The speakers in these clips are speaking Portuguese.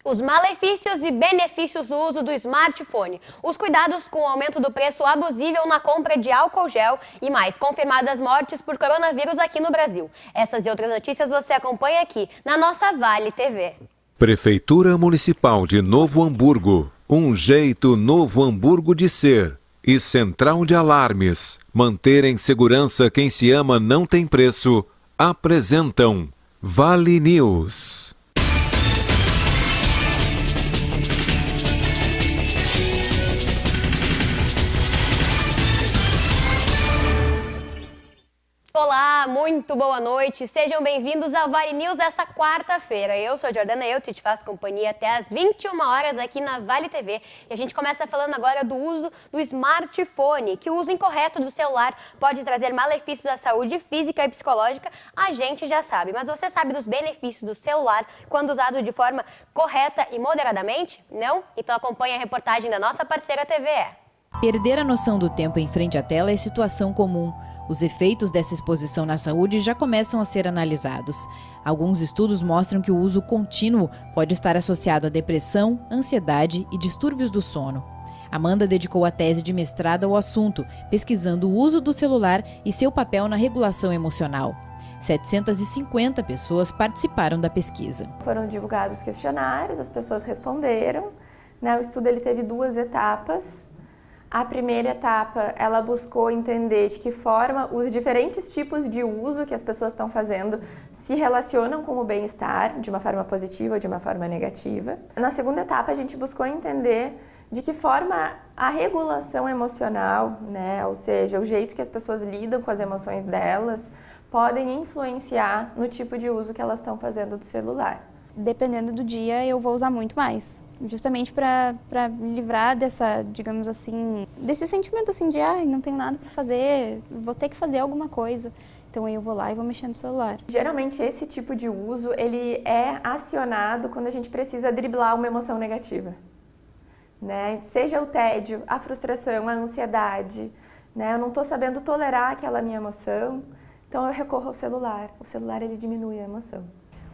Os malefícios e benefícios do uso do smartphone, os cuidados com o aumento do preço abusivo na compra de álcool gel e mais, confirmadas mortes por coronavírus aqui no Brasil. Essas e outras notícias você acompanha aqui na nossa Vale TV. Prefeitura Municipal de Novo Hamburgo, um jeito Novo Hamburgo de ser. E Central de Alarmes, manter em segurança quem se ama não tem preço, apresentam Vale News. Olá, muito boa noite, sejam bem-vindos ao Vale News essa quarta-feira. Eu sou a Jordana Euti e te faço companhia até às 21 horas aqui na Vale TV. E a gente começa falando agora do uso do smartphone, que o uso incorreto do celular pode trazer malefícios à saúde física e psicológica, a gente já sabe. Mas você sabe dos benefícios do celular quando usado de forma correta e moderadamente? Não? Então acompanhe a reportagem da nossa parceira TVE. Perder a noção do tempo em frente à tela é situação comum. Os efeitos dessa exposição na saúde já começam a ser analisados. Alguns estudos mostram que o uso contínuo pode estar associado a depressão, ansiedade e distúrbios do sono. Amanda dedicou a tese de mestrado ao assunto, pesquisando o uso do celular e seu papel na regulação emocional. 750 pessoas participaram da pesquisa. Foram divulgados questionários, as pessoas responderam. O estudo teve 2 etapas. A primeira etapa, ela buscou entender de que forma os diferentes tipos de uso que as pessoas estão fazendo se relacionam com o bem-estar, de uma forma positiva ou de uma forma negativa. Na segunda etapa, a gente buscou entender de que forma a regulação emocional, ou seja, o jeito que as pessoas lidam com as emoções delas, podem influenciar no tipo de uso que elas estão fazendo do celular. Dependendo do dia, eu vou usar muito mais. Justamente para me livrar dessa, digamos assim, desse sentimento assim de não tenho nada para fazer, vou ter que fazer alguma coisa. Então aí eu vou lá e vou mexer no celular. Geralmente esse tipo de uso, ele é acionado quando a gente precisa driblar uma emoção negativa. Seja o tédio, a frustração, a ansiedade, eu não estou sabendo tolerar aquela minha emoção, então eu recorro ao celular. O celular, ele diminui a emoção.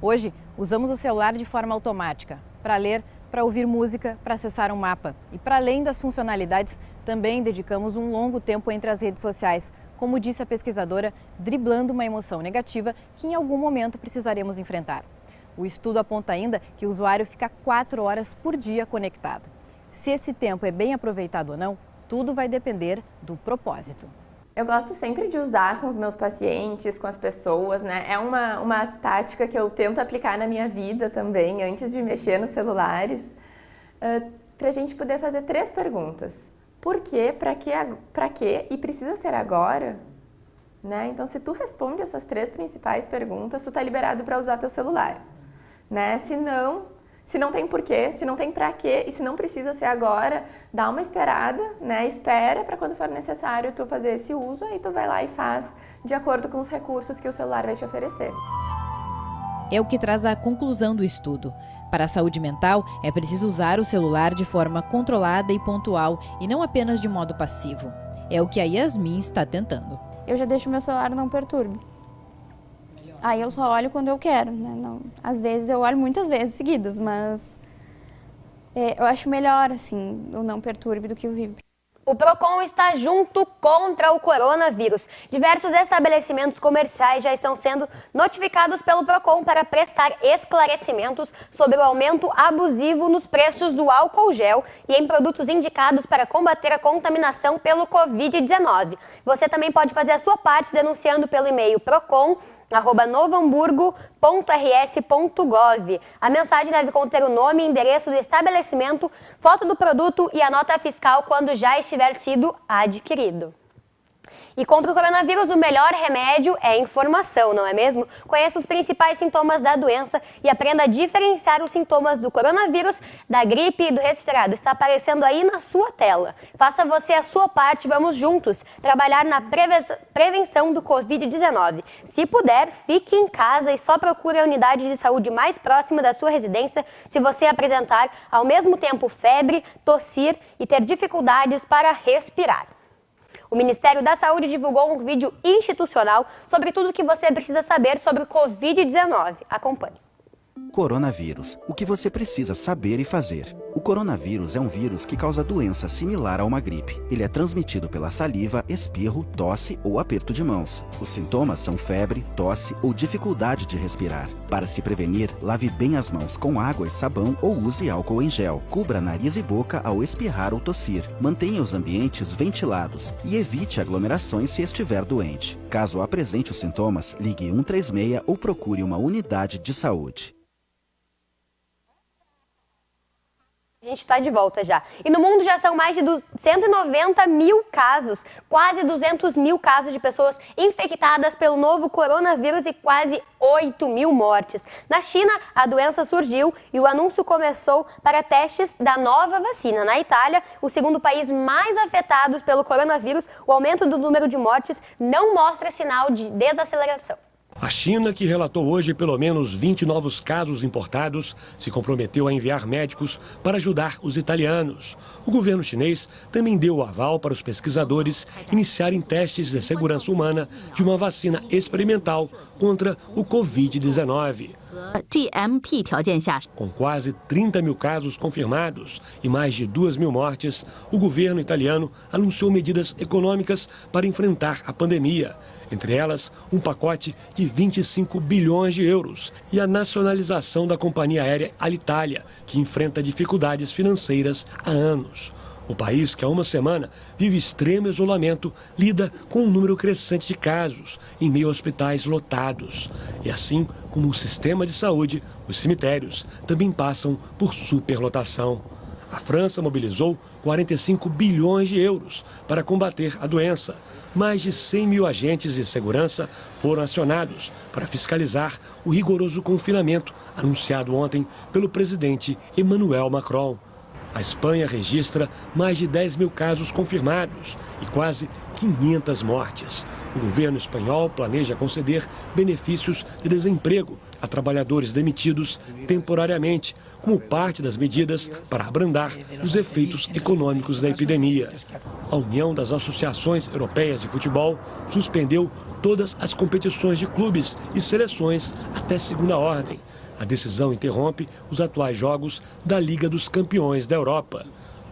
Hoje, usamos o celular de forma automática, para ler, para ouvir música, para acessar um mapa. E para além das funcionalidades, também dedicamos um longo tempo entre as redes sociais, como disse a pesquisadora, driblando uma emoção negativa que em algum momento precisaremos enfrentar. O estudo aponta ainda que o usuário fica 4 horas por dia conectado. Se esse tempo é bem aproveitado ou não, tudo vai depender do propósito. Eu gosto sempre de usar com os meus pacientes, com as pessoas, É uma tática que eu tento aplicar na minha vida também, antes de mexer nos celulares, para a gente poder fazer 3 perguntas. Por quê? Para quê? E precisa ser agora? Então, se tu responde essas 3 principais perguntas, tu tá liberado para usar teu celular. Se não tem porquê, se não tem pra quê e se não precisa ser agora, dá uma esperada, Espera para quando for necessário tu fazer esse uso, aí tu vai lá e faz de acordo com os recursos que o celular vai te oferecer. É o que traz a conclusão do estudo. Para a saúde mental, é preciso usar o celular de forma controlada e pontual e não apenas de modo passivo. É o que a Yasmin está tentando. Eu já deixo meu celular não perturbe. Aí eu só olho quando eu quero, às vezes eu olho muitas vezes seguidas, mas eu acho melhor, assim, o não perturbe do que o vibre. O Procon está junto contra o coronavírus. Diversos estabelecimentos comerciais já estão sendo notificados pelo Procon para prestar esclarecimentos sobre o aumento abusivo nos preços do álcool gel e em produtos indicados para combater a contaminação pelo Covid-19. Você também pode fazer a sua parte denunciando pelo e-mail procon@novohamburgo.rs.gov. A mensagem deve conter o nome e endereço do estabelecimento, foto do produto e a nota fiscal quando já estiver sido adquirido. E contra o coronavírus, o melhor remédio é informação, não é mesmo? Conheça os principais sintomas da doença e aprenda a diferenciar os sintomas do coronavírus, da gripe e do resfriado. Está aparecendo aí na sua tela. Faça você a sua parte, vamos juntos trabalhar na prevenção do Covid-19. Se puder, fique em casa e só procure a unidade de saúde mais próxima da sua residência se você apresentar ao mesmo tempo febre, tossir e ter dificuldades para respirar. O Ministério da Saúde divulgou um vídeo institucional sobre tudo o que você precisa saber sobre o Covid-19. Acompanhe. Coronavírus. O que você precisa saber e fazer. O coronavírus é um vírus que causa doença similar a uma gripe. Ele é transmitido pela saliva, espirro, tosse ou aperto de mãos. Os sintomas são febre, tosse ou dificuldade de respirar. Para se prevenir, lave bem as mãos com água e sabão ou use álcool em gel. Cubra nariz e boca ao espirrar ou tossir. Mantenha os ambientes ventilados e evite aglomerações se estiver doente. Caso apresente os sintomas, ligue 136 ou procure uma unidade de saúde. A gente está de volta já. E no mundo já são mais de 190 mil casos, quase 200 mil casos de pessoas infectadas pelo novo coronavírus e quase 8 mil mortes. Na China, a doença surgiu e o anúncio começou para testes da nova vacina. Na Itália, o segundo país mais afetado pelo coronavírus, o aumento do número de mortes não mostra sinal de desaceleração. A China, que relatou hoje pelo menos 20 novos casos importados, se comprometeu a enviar médicos para ajudar os italianos. O governo chinês também deu o aval para os pesquisadores iniciarem testes de segurança humana de uma vacina experimental contra o Covid-19. Com quase 30 mil casos confirmados e mais de 2 mil mortes, o governo italiano anunciou medidas econômicas para enfrentar a pandemia. Entre elas, um pacote de 25 bilhões de euros e a nacionalização da companhia aérea Alitalia, que enfrenta dificuldades financeiras há anos. O país, que há uma semana vive extremo isolamento, lida com um número crescente de casos em meio a hospitais lotados. E assim como o sistema de saúde, os cemitérios também passam por superlotação. A França mobilizou 45 bilhões de euros para combater a doença. Mais de 100 mil agentes de segurança foram acionados para fiscalizar o rigoroso confinamento anunciado ontem pelo presidente Emmanuel Macron. A Espanha registra mais de 10 mil casos confirmados e quase 500 mortes. O governo espanhol planeja conceder benefícios de desemprego a trabalhadores demitidos temporariamente, como parte das medidas para abrandar os efeitos econômicos da epidemia. A União das Associações Europeias de Futebol suspendeu todas as competições de clubes e seleções até segunda ordem. A decisão interrompe os atuais jogos da Liga dos Campeões da Europa.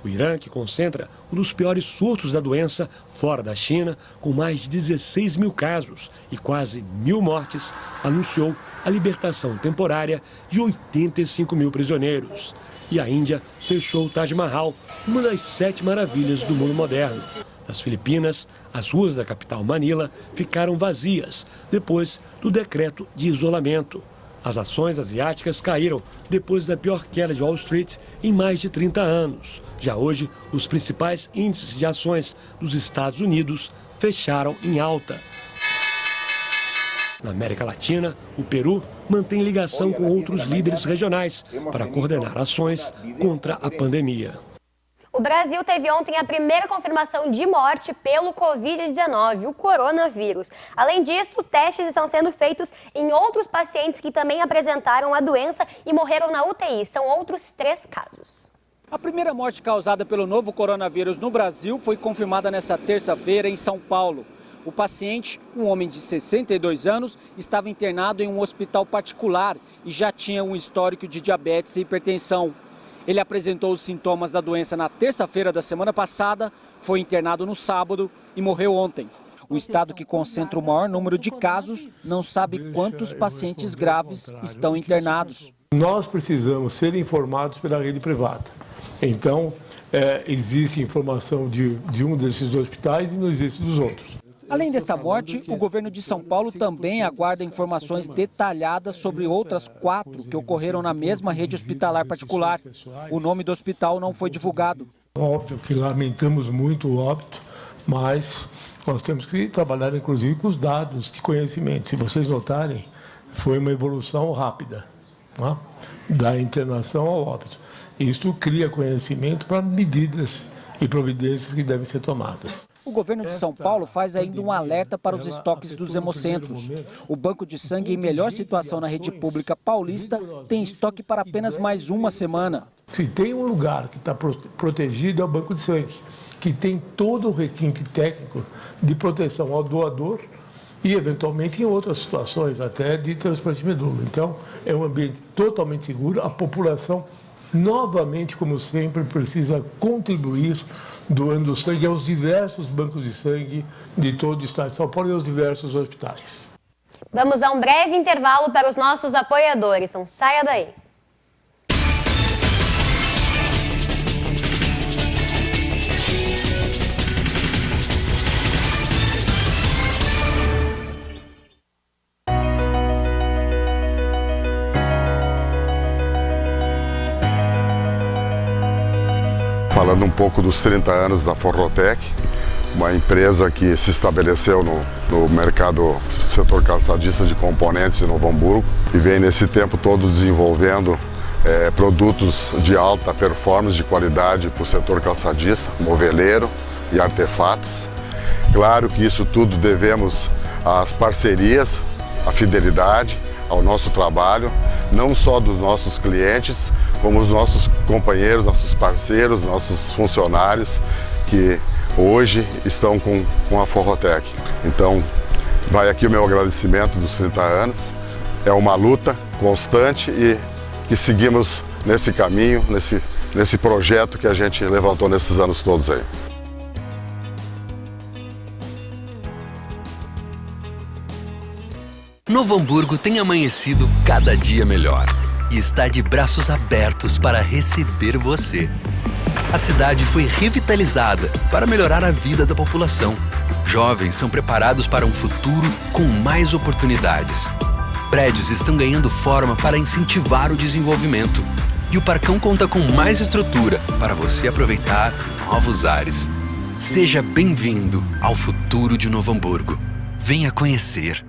O Irã, que concentra um dos piores surtos da doença fora da China, com mais de 16 mil casos e quase 1.000 mortes, anunciou a libertação temporária de 85 mil prisioneiros. E a Índia fechou o Taj Mahal, uma das 7 maravilhas do mundo moderno. Nas Filipinas, as ruas da capital Manila ficaram vazias depois do decreto de isolamento. As ações asiáticas caíram depois da pior queda de Wall Street em mais de 30 anos. Já hoje, os principais índices de ações dos Estados Unidos fecharam em alta. Na América Latina, o Peru mantém ligação com outros líderes regionais para coordenar ações contra a pandemia. O Brasil teve ontem a primeira confirmação de morte pelo Covid-19, o coronavírus. Além disso, testes estão sendo feitos em outros pacientes que também apresentaram a doença e morreram na UTI. São outros 3 casos. A primeira morte causada pelo novo coronavírus no Brasil foi confirmada nesta terça-feira em São Paulo. O paciente, um homem de 62 anos, estava internado em um hospital particular e já tinha um histórico de diabetes e hipertensão. Ele apresentou os sintomas da doença na terça-feira da semana passada, foi internado no sábado e morreu ontem. O estado que concentra o maior número de casos não sabe quantos pacientes graves estão internados. Nós precisamos ser informados pela rede privada. Então, existe informação de um desses hospitais e não existe dos outros. Além desta morte, o governo de São Paulo também aguarda informações detalhadas sobre outras 4 que ocorreram na mesma rede hospitalar particular. O nome do hospital não foi divulgado. Óbvio que lamentamos muito o óbito, mas nós temos que trabalhar inclusive com os dados de conhecimento. Se vocês notarem, foi uma evolução rápida, né? Da internação ao óbito. Isso cria conhecimento para medidas e providências que devem ser tomadas. O governo de São Paulo faz ainda um alerta para os estoques dos hemocentros. O banco de sangue em melhor situação na rede pública paulista tem estoque para apenas mais uma semana. Se tem um lugar que está protegido é o banco de sangue, que tem todo o requinte técnico de proteção ao doador e, eventualmente, em outras situações, até de transplante de medula. Então, é um ambiente totalmente seguro. A população, novamente, como sempre, precisa contribuir doando sangue aos diversos bancos de sangue de todo o estado de São Paulo e aos diversos hospitais. Vamos a um breve intervalo para os nossos apoiadores, então saia daí. Falando um pouco dos 30 anos da Forrotec, uma empresa que se estabeleceu no mercado setor calçadista de componentes em Novo Hamburgo e vem nesse tempo todo desenvolvendo produtos de alta performance, de qualidade para o setor calçadista, moveleiro e artefatos. Claro que isso tudo devemos às parcerias, à fidelidade, ao nosso trabalho, não só dos nossos clientes, como os nossos companheiros, nossos parceiros, nossos funcionários que hoje estão com a Forrotec. Então, vai aqui o meu agradecimento dos 30 anos. É uma luta constante e que seguimos nesse caminho, nesse projeto que a gente levantou nesses anos todos aí. Novo Hamburgo tem amanhecido cada dia melhor e está de braços abertos para receber você. A cidade foi revitalizada para melhorar a vida da população. Jovens são preparados para um futuro com mais oportunidades. Prédios estão ganhando forma para incentivar o desenvolvimento. E o Parcão conta com mais estrutura para você aproveitar novos ares. Seja bem-vindo ao futuro de Novo Hamburgo. Venha conhecer.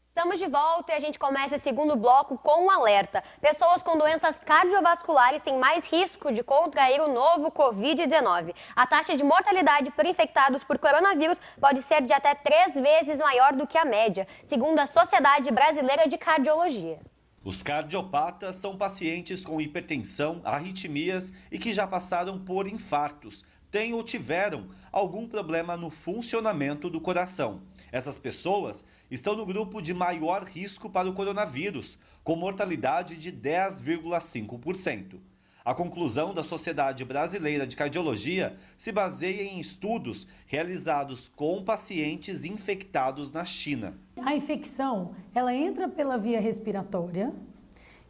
Estamos de volta e a gente começa esse segundo bloco com um alerta. Pessoas com doenças cardiovasculares têm mais risco de contrair o novo Covid-19. A taxa de mortalidade por infectados por coronavírus pode ser de até 3 vezes maior do que a média, segundo a Sociedade Brasileira de Cardiologia. Os cardiopatas são pacientes com hipertensão, arritmias e que já passaram por infartos, têm ou tiveram algum problema no funcionamento do coração. Essas pessoas estão no grupo de maior risco para o coronavírus, com mortalidade de 10,5%. A conclusão da Sociedade Brasileira de Cardiologia se baseia em estudos realizados com pacientes infectados na China. A infecção, ela entra pela via respiratória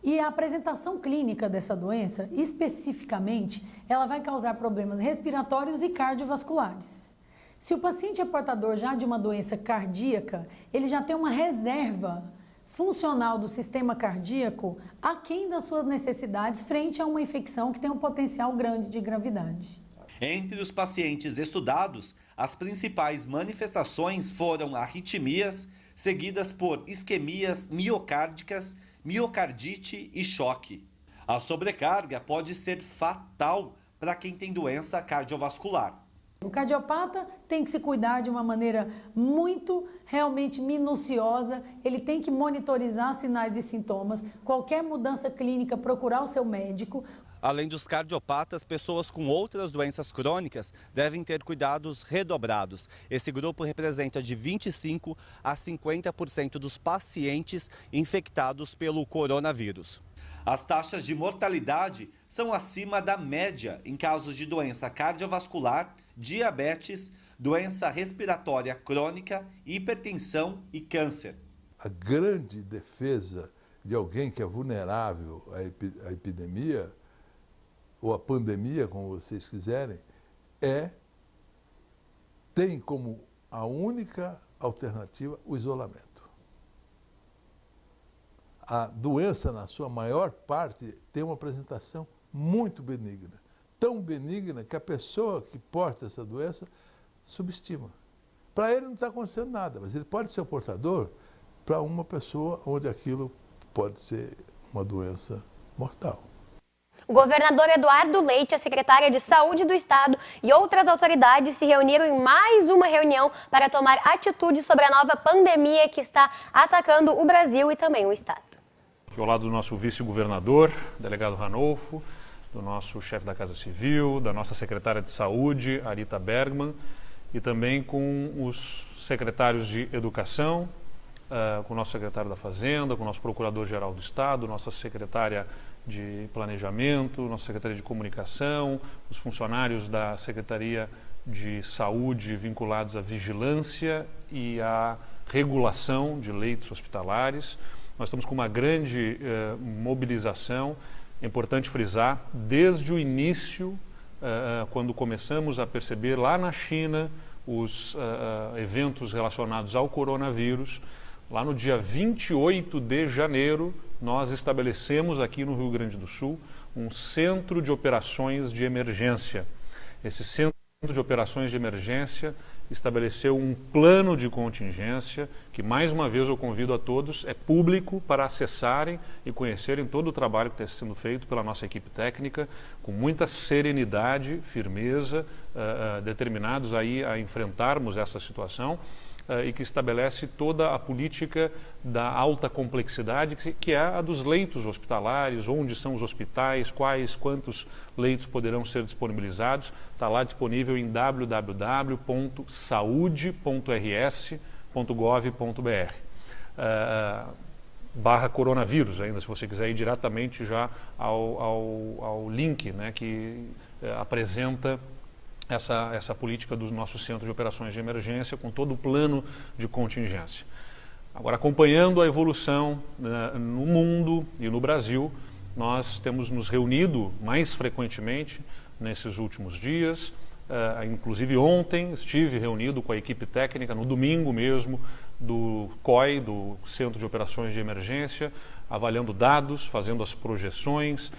e a apresentação clínica dessa doença, especificamente, ela vai causar problemas respiratórios e cardiovasculares. Se o paciente é portador já de uma doença cardíaca, ele já tem uma reserva funcional do sistema cardíaco aquém das suas necessidades frente a uma infecção que tem um potencial grande de gravidade. Entre os pacientes estudados, as principais manifestações foram arritmias, seguidas por isquemias miocárdicas, miocardite e choque. A sobrecarga pode ser fatal para quem tem doença cardiovascular. O cardiopata tem que se cuidar de uma maneira realmente minuciosa, ele tem que monitorizar sinais e sintomas, qualquer mudança clínica, procurar o seu médico. Além dos cardiopatas, pessoas com outras doenças crônicas devem ter cuidados redobrados. Esse grupo representa de 25% a 50% dos pacientes infectados pelo coronavírus. As taxas de mortalidade são acima da média em casos de doença cardiovascular, diabetes, doença respiratória crônica, hipertensão e câncer. A grande defesa de alguém que é vulnerável à epidemia, ou à pandemia, como vocês quiserem, tem como a única alternativa o isolamento. A doença, na sua maior parte, tem uma apresentação muito benigna. Tão benigna que a pessoa que porta essa doença subestima. Para ele não está acontecendo nada, mas ele pode ser o portador para uma pessoa onde aquilo pode ser uma doença mortal. O governador Eduardo Leite, a secretária de Saúde do Estado e outras autoridades se reuniram em mais uma reunião para tomar atitude sobre a nova pandemia que está atacando o Brasil e também o Estado. aqui ao lado do nosso vice-governador, delegado Ranolfo, do nosso chefe da Casa Civil, da nossa secretária de Saúde, Arita Bergman, e também com os secretários de Educação, com o nosso secretário da Fazenda, com o nosso Procurador-Geral do Estado, nossa secretária de Planejamento, nossa secretaria de Comunicação, os funcionários da Secretaria de Saúde vinculados à vigilância e à regulação de leitos hospitalares. Nós estamos com uma grande mobilização. É importante frisar, desde o início, quando começamos a perceber lá na China os eventos relacionados ao coronavírus, lá no dia 28 de janeiro, nós estabelecemos aqui no Rio Grande do Sul um centro de operações de emergência. Esse centro de operações de emergência estabeleceu um plano de contingência que, mais uma vez, eu convido a todos, é público, para acessarem e conhecerem todo o trabalho que está sendo feito pela nossa equipe técnica, com muita serenidade, firmeza, determinados aí a enfrentarmos essa situação, e que estabelece toda a política da alta complexidade, que é a dos leitos hospitalares, onde são os hospitais, quantos leitos poderão ser disponibilizados. Está lá disponível em www.saude.rs.gov.br. / coronavírus, ainda se você quiser ir diretamente já ao link, né, que apresenta essa política do nosso centro de operações de emergência, com todo o plano de contingência. Agora, acompanhando a evolução no mundo e no Brasil, nós temos nos reunido mais frequentemente nesses últimos dias. Inclusive ontem estive reunido com a equipe técnica, no domingo mesmo, do COI, do Centro de Operações de Emergência, avaliando dados, fazendo as projeções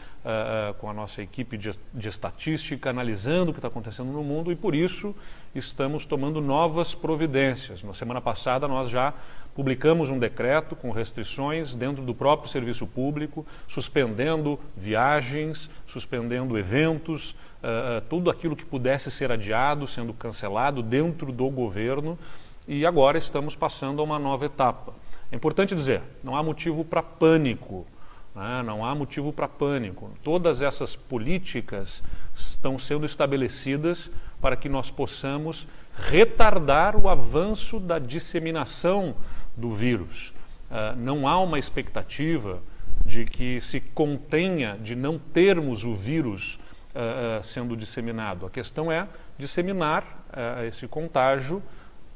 com a nossa equipe de estatística, analisando o que está acontecendo no mundo, e por isso estamos tomando novas providências. Na semana passada nós já publicamos um decreto com restrições dentro do próprio serviço público, suspendendo viagens, suspendendo eventos, tudo aquilo que pudesse ser adiado, sendo cancelado dentro do governo, e agora estamos passando a uma nova etapa. É importante dizer, não há motivo para pânico, né? Não há motivo para pânico. Todas essas políticas estão sendo estabelecidas para que nós possamos retardar o avanço da disseminação do vírus. Não há uma expectativa de que se contenha, de não termos o vírus sendo disseminado. A questão é disseminar esse contágio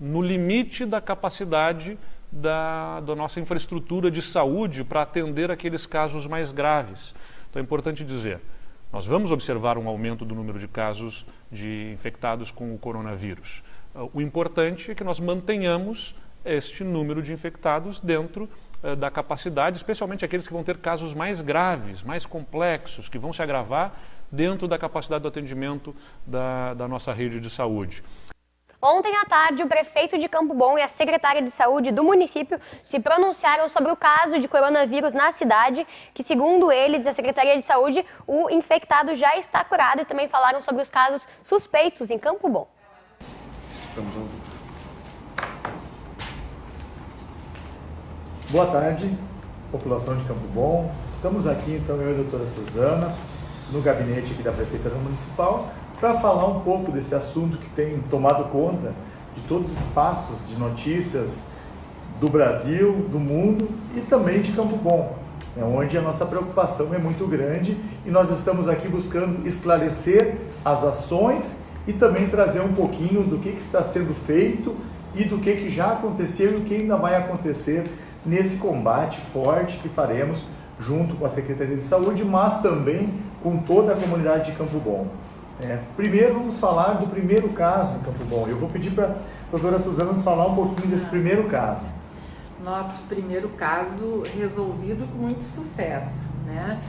no limite da capacidade da nossa infraestrutura de saúde para atender aqueles casos mais graves. Então é importante dizer, nós vamos observar um aumento do número de casos de infectados com o coronavírus. O importante é que nós mantenhamos este número de infectados dentro da capacidade, especialmente aqueles que vão ter casos mais graves, mais complexos, que vão se agravar dentro da capacidade do atendimento da nossa rede de saúde. Ontem à tarde, o prefeito de Campo Bom e a secretária de saúde do município se pronunciaram sobre o caso de coronavírus na cidade, que, segundo eles, a Secretaria de Saúde, o infectado já está curado, e também falaram sobre os casos suspeitos em Campo Bom. Estamos ao vivo. Boa tarde, população de Campo Bom. Estamos aqui, então, eu e a doutora Suzana, no gabinete aqui da Prefeitura Municipal, para falar um pouco desse assunto que tem tomado conta de todos os espaços de notícias do Brasil, do mundo e também de Campo Bom, onde a nossa preocupação é muito grande, e nós estamos aqui buscando esclarecer as ações e também trazer um pouquinho do que está sendo feito e do que já aconteceu e o que ainda vai acontecer nesse combate forte que faremos junto com a Secretaria de Saúde, mas também com toda a comunidade de Campo Bom. Primeiro vamos falar do primeiro caso em Campo Bom. Eu vou pedir para a doutora Suzana nos falar um pouquinho desse primeiro caso. Nosso primeiro caso resolvido com muito sucesso, né?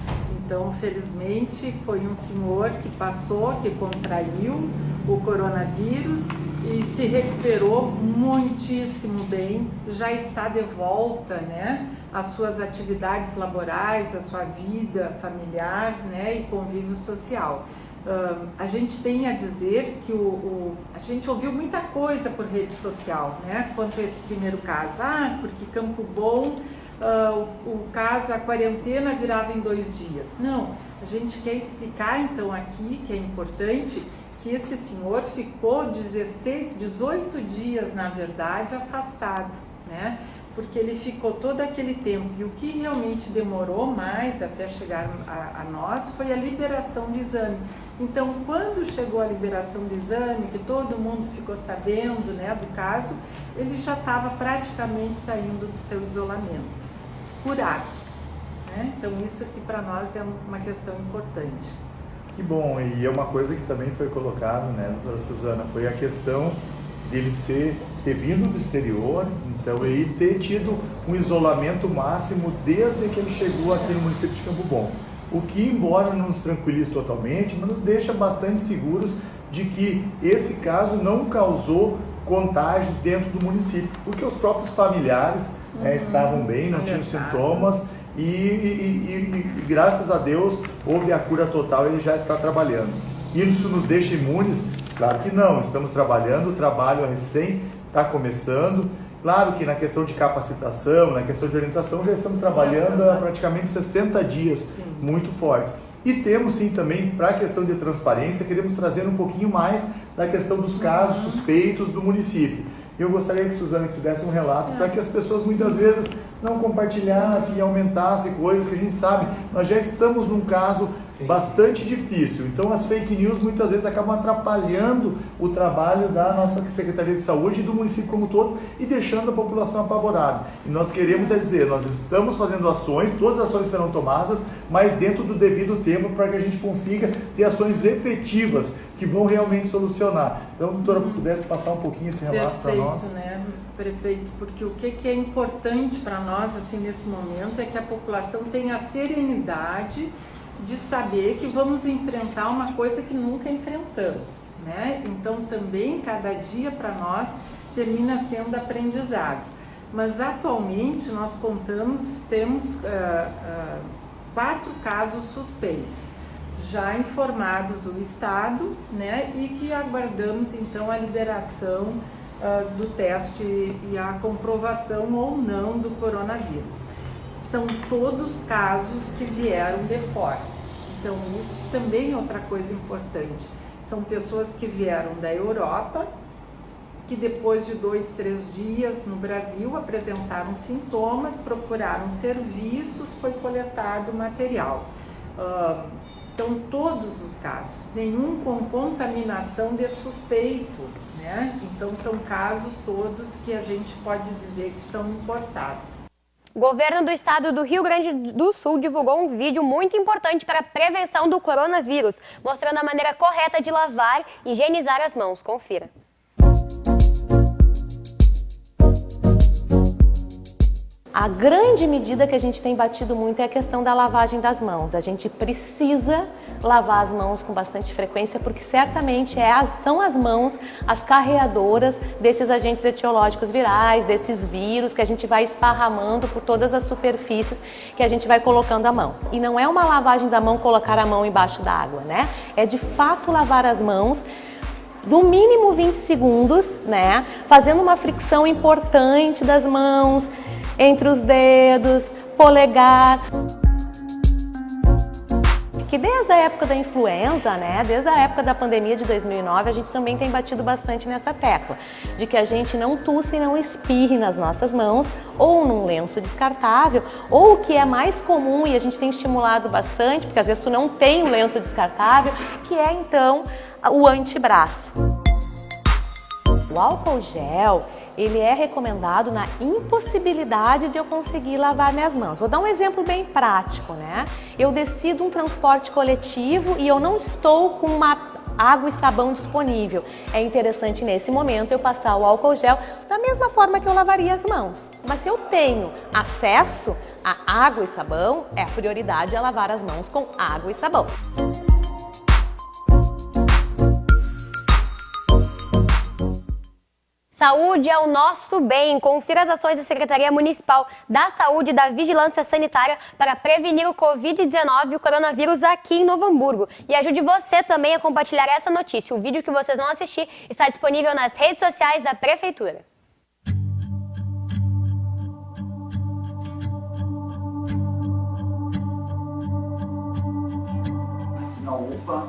Então, felizmente, foi um senhor que passou, que contraiu o coronavírus e se recuperou muitíssimo bem, já está de volta, né, às suas atividades laborais, à sua vida familiar, né, e convívio social. A gente tem a dizer que a gente ouviu muita coisa por rede social, né, quanto a esse primeiro caso. Porque Campo Bom o caso, a quarentena virava em 2 dias. Não, a gente quer explicar então aqui, que é importante, que esse senhor ficou 18 dias, na verdade, afastado, né? Porque ele ficou todo aquele tempo. E o que realmente demorou mais até chegar a nós foi a liberação do exame. Então, quando chegou a liberação do exame, que todo mundo ficou sabendo, né, do caso, ele já estava praticamente saindo do seu isolamento, curado, né? Então, isso que para nós é uma questão importante. Que bom, e é uma coisa que também foi colocado, né, doutora Suzana, foi a questão dele ter vindo do exterior, então ele ter tido um isolamento máximo desde que ele chegou aqui no município de Campo Bom. O que, embora não nos tranquilize totalmente, mas nos deixa bastante seguros de que esse caso não causou contágios dentro do município, porque os próprios familiares estavam bem, não tinham sintomas, e graças a Deus houve a cura total, ele já está trabalhando. Isso nos deixa imunes? Claro que não, estamos trabalhando, o trabalho recém está começando. Claro que na questão de capacitação, na questão de orientação, já estamos trabalhando há praticamente 60 dias, muito fortes. E temos sim também, para a questão de transparência, queremos trazer um pouquinho mais da questão dos casos suspeitos do município. Eu gostaria que, Suzana, que tu desse um relato para que as pessoas muitas vezes não compartilhassem e aumentassem coisas que a gente sabe. Nós já estamos num caso bastante difícil, então as fake news muitas vezes acabam atrapalhando o trabalho da nossa Secretaria de Saúde e do município como um todo e deixando a população apavorada. E nós queremos dizer, nós estamos fazendo ações, todas as ações serão tomadas, mas dentro do devido tempo para que a gente consiga ter ações efetivas que vão realmente solucionar. Então, doutora, pudesse passar um pouquinho esse relato para nós? Né, prefeito, porque o que é importante para nós assim nesse momento é que a população tenha a serenidade de saber que vamos enfrentar uma coisa que nunca enfrentamos, né? Então também cada dia para nós termina sendo aprendizado. Mas atualmente nós temos 4 casos suspeitos, já informados o Estado, né? E que aguardamos então a liberação do teste e a comprovação ou não do coronavírus. São todos casos que vieram de fora. Então, isso também é outra coisa importante. São pessoas que vieram da Europa, que depois de 2, 3 dias no Brasil apresentaram sintomas, procuraram serviços, foi coletado material. Então, todos os casos, nenhum com contaminação de suspeito, né? Então, são casos todos que a gente pode dizer que são importados. O governo do estado do Rio Grande do Sul divulgou um vídeo muito importante para a prevenção do coronavírus, mostrando a maneira correta de lavar e higienizar as mãos. Confira. A grande medida que a gente tem batido muito é a questão da lavagem das mãos. A gente precisa lavar as mãos com bastante frequência, porque certamente são as mãos as carreadoras desses agentes etiológicos virais, desses vírus que a gente vai esparramando por todas as superfícies que a gente vai colocando a mão. E não é uma lavagem da mão colocar a mão embaixo da água, né? É de fato lavar as mãos no mínimo 20 segundos, né? Fazendo uma fricção importante das mãos, entre os dedos, polegar. Que desde a época da influenza, né, desde a época da pandemia de 2009, a gente também tem batido bastante nessa tecla, de que a gente não tussa e não espirre nas nossas mãos, ou num lenço descartável, ou o que é mais comum e a gente tem estimulado bastante, porque às vezes tu não tem o lenço descartável, que é então o antebraço. O álcool gel, ele é recomendado na impossibilidade de eu conseguir lavar minhas mãos. Vou dar um exemplo bem prático, né? Eu desci de um transporte coletivo e eu não estou com uma água e sabão disponível. É interessante nesse momento eu passar o álcool gel da mesma forma que eu lavaria as mãos. Mas se eu tenho acesso a água e sabão, a prioridade é lavar as mãos com água e sabão. Saúde é o nosso bem. Confira as ações da Secretaria Municipal da Saúde e da Vigilância Sanitária para prevenir o Covid-19 e o coronavírus aqui em Novo Hamburgo. E ajude você também a compartilhar essa notícia. O vídeo que vocês vão assistir está disponível nas redes sociais da Prefeitura. na UPA,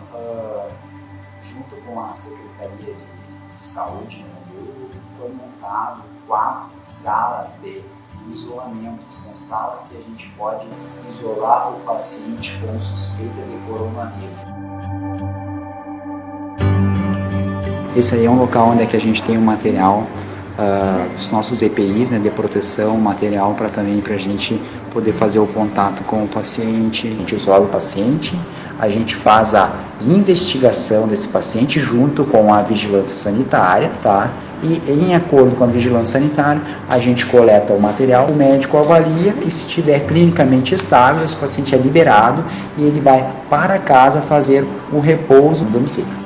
junto com a Secretaria de Saúde em Hamburgo, foi montado 4 salas de isolamento, que são salas que a gente pode isolar o paciente com suspeita de coronavírus. Esse aí é um local onde é que a gente tem um material dos nossos EPIs, né, de proteção, material para também para a gente poder fazer o contato com o paciente. A gente isola o paciente, a gente faz a investigação desse paciente junto com a vigilância sanitária, tá? E em acordo com a vigilância sanitária, a gente coleta o material, o médico avalia e se estiver clinicamente estável, esse paciente é liberado e ele vai para casa fazer o repouso no domicílio.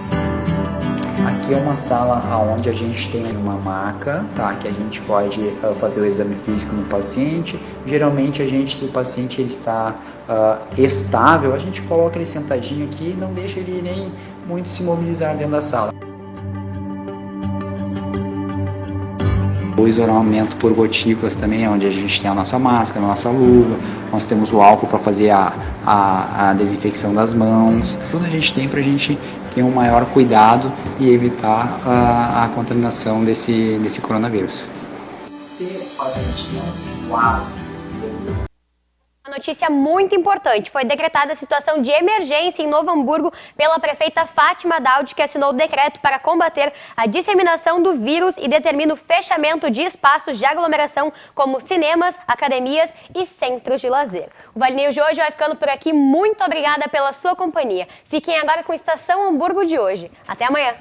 Aqui é uma sala onde a gente tem uma maca, tá? Que a gente pode fazer o exame físico no paciente. Geralmente se o paciente ele está estável, a gente coloca ele sentadinho aqui e não deixa ele nem muito se mobilizar dentro da sala. O isolamento por gotículas também é onde a gente tem a nossa máscara, a nossa luva, nós temos o álcool para fazer a desinfecção das mãos. Tudo a gente tem para a gente ter um maior cuidado e evitar a contaminação desse coronavírus. Se o paciente não se enquadra, Uma notícia muito importante. Foi decretada a situação de emergência em Novo Hamburgo pela prefeita Fátima Daud, que assinou o decreto para combater a disseminação do vírus e determina o fechamento de espaços de aglomeração como cinemas, academias e centros de lazer. O Vale News de hoje vai ficando por aqui. Muito obrigada pela sua companhia. Fiquem agora com Estação Hamburgo de hoje. Até amanhã.